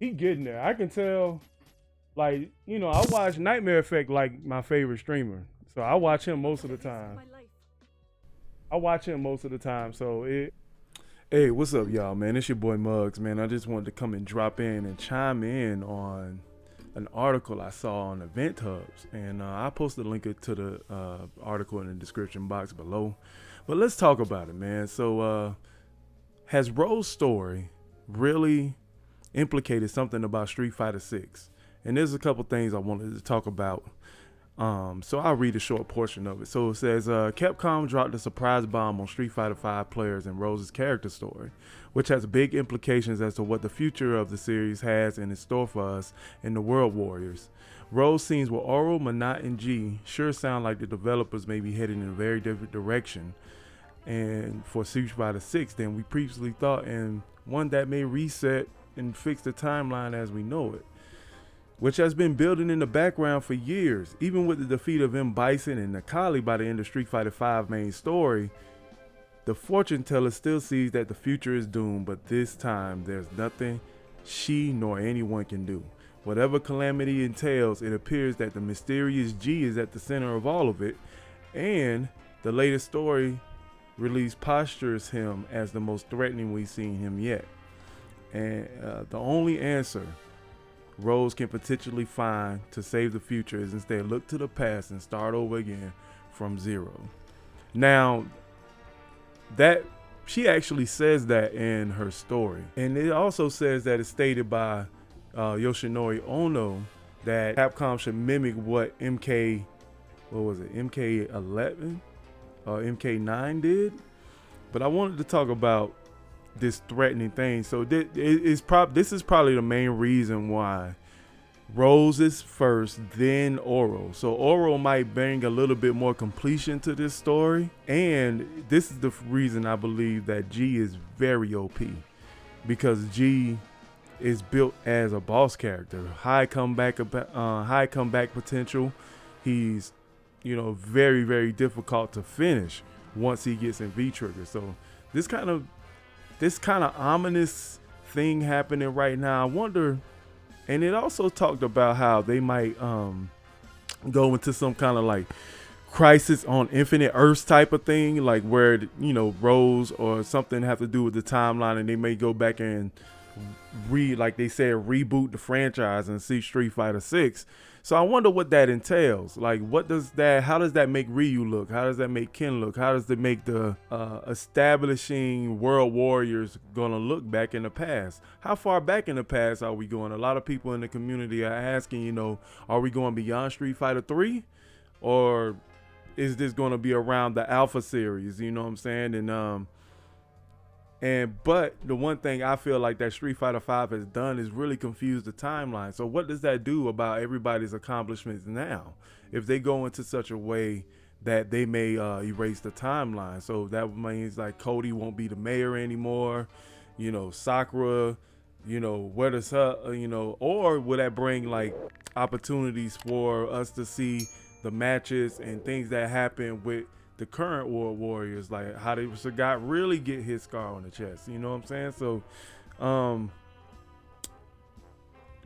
he getting there. I can tell. Like, you know, I watch Nightmare Effect like my favorite streamer, so I watch him most of the time. I watch him most of the time. So it. Hey, what's up, y'all, man? It's your boy Muggs, man. I just wanted to come and drop in and chime in on an article I saw on Event Hubs, and I posted a link to the article in the description box below. But let's talk about it, man. So, has Rose's story really implicated something about Street Fighter 6? And there's a couple things I wanted to talk about. So I'll read a short portion of it. So it says, Capcom dropped a surprise bomb on Street Fighter V players and Rose's character story, which has big implications as to what the future of the series has in store for us in the World Warriors. Rose scenes with Oro, Manat, and G sure sound like the developers may be heading in a very different direction and for Street Fighter 6 than we previously thought, and one that may reset and fix the timeline as we know it, which has been building in the background for years. Even with the defeat of M. Bison and Nakali by the end of Street Fighter V main story, the fortune teller still sees that the future is doomed, but this time there's nothing she nor anyone can do. Whatever calamity entails, it appears that the mysterious G is at the center of all of it, and the latest story release postures him as the most threatening we've seen him yet. And the only answer Rose can potentially find to save the future is instead look to the past and start over again from zero. Now, that she actually says that in her story, and it also says that it's stated by Yoshinori Ono that Capcom should mimic what MK11 or MK9 did. But I wanted to talk about this threatening thing. So this is probably the main reason why Rose is first, then Oro. So Oro might bring a little bit more completion to this story, and this is the reason I believe that G is very OP, because G is built as a boss character, high comeback potential. He's, you know, very, very difficult to finish once he gets in V-trigger. So this kind of ominous thing happening right now. I wonder, and it also talked about how they might go into some kind of like Crisis on Infinite Earths type of thing, like where, you know, Rose or something have to do with the timeline, and they may go back and like they said, reboot the franchise and see Street Fighter 6. So I wonder what that entails. Like, how does that make Ryu look? How does that make Ken look? How does it make the establishing World Warriors gonna look back in the past? How far back in the past are we going? A lot of people in the community are asking, you know, are we going beyond Street Fighter 3? Or is this gonna be around the Alpha series? You know what I'm saying? But the one thing I feel like that Street Fighter V has done is really confuse the timeline. So what does that do about everybody's accomplishments now? If they go into such a way that they may erase the timeline. So that means like Cody won't be the mayor anymore. You know, Sakura, you know, where does her, you know, or will that bring like opportunities for us to see the matches and things that happen with the current World Warriors, like how they forgot really get his scar on the chest, you know what I'm saying? So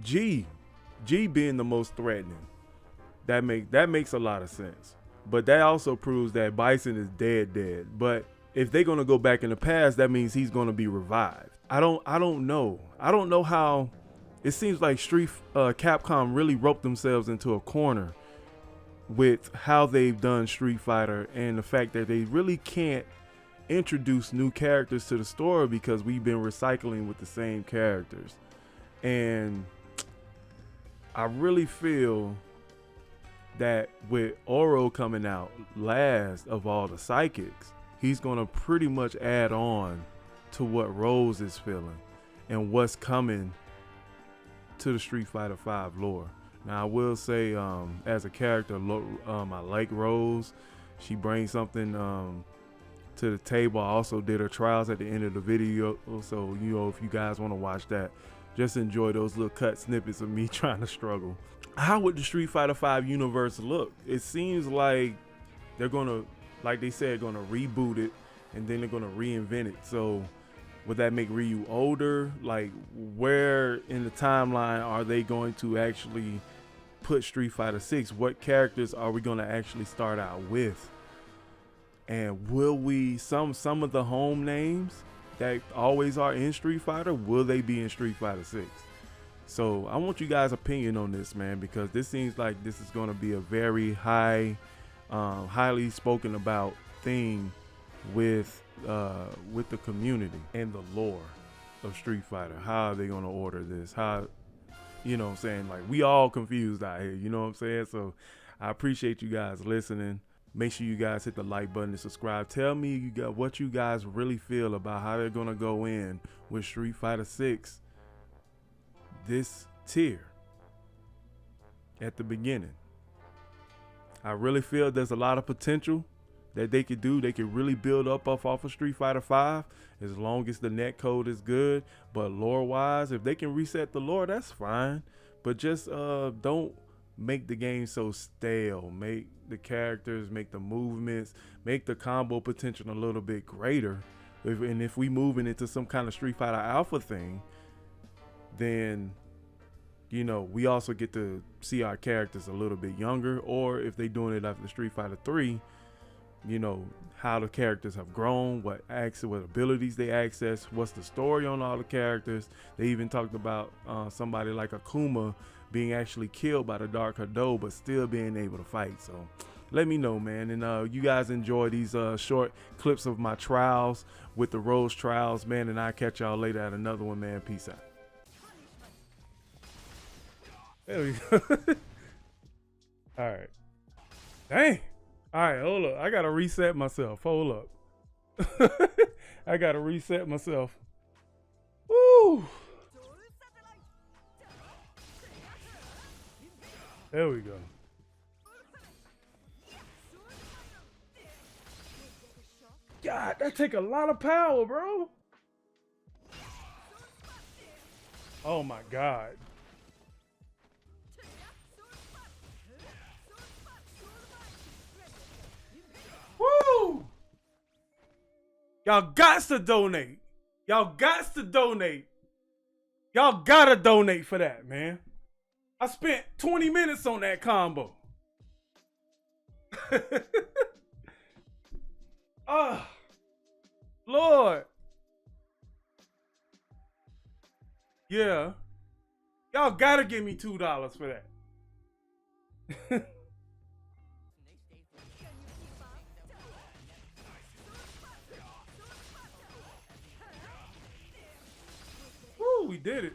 G being the most threatening, that makes a lot of sense. But that also proves that Bison is dead. But if they're gonna go back in the past, that means he's gonna be revived. I don't know how. It seems like Capcom really roped themselves into a corner with how they've done Street Fighter, and the fact that they really can't introduce new characters to the story because we've been recycling with the same characters. And I really feel that with Oro coming out last of all the psychics, he's going to pretty much add on to what Rose is feeling and what's coming to the Street Fighter V lore. Now, I will say, as a character, I like Rose. She brings something to the table. I also did her trials at the end of the video. So, you know, if you guys want to watch that, just enjoy those little cut snippets of me trying to struggle. How would the Street Fighter V universe look? It seems like they're going to, like they said, going to reboot it, and then they're going to reinvent it. So Would that make Ryu older? Like, where in the timeline are they going to actually put Street Fighter 6? What characters are we going to actually start out with? And will we, some of the home names that always are in Street Fighter, will they be in Street Fighter 6? So I want you guys' opinion on this, man, because this seems like this is going to be a very highly spoken about thing with the community and the lore of Street Fighter. How are they going to order this? How, you know what I'm saying? Like, we all confused out here, you know what I'm saying? So I appreciate you guys listening. Make sure you guys hit the like button and subscribe. Tell me what you guys really feel about how they're going to go in with Street Fighter 6 this tier at the beginning. I really feel there's a lot of potential that they could do. They could really build up off of Street Fighter 5 as long as the net code is good. But lore wise, if they can reset the lore, that's fine. But just don't make the game so stale. Make the characters, make the movements, make the combo potential a little bit greater. And if we moving into some kind of Street Fighter Alpha thing, then, you know, we also get to see our characters a little bit younger. Or if they doing it after Street Fighter 3, you know, how the characters have grown, what abilities they access, what's the story on all the characters. They even talked about somebody like Akuma being actually killed by the Dark Hado, but still being able to fight. So let me know, man. And you guys enjoy these short clips of my trials with the Rose trials, man. And I'll catch y'all later at another one, man. Peace out. There we go. All right. Dang. All right, hold up. I gotta reset myself. Hold up. I gotta reset myself. Woo! There we go. God, that take a lot of power, bro. Oh my God. Woo! Y'all gots to donate. Y'all gots to donate. Y'all gotta donate for that, man. I spent 20 minutes on that combo. Oh, Lord. Yeah. Y'all gotta give me $2 for that. Woo, we did it.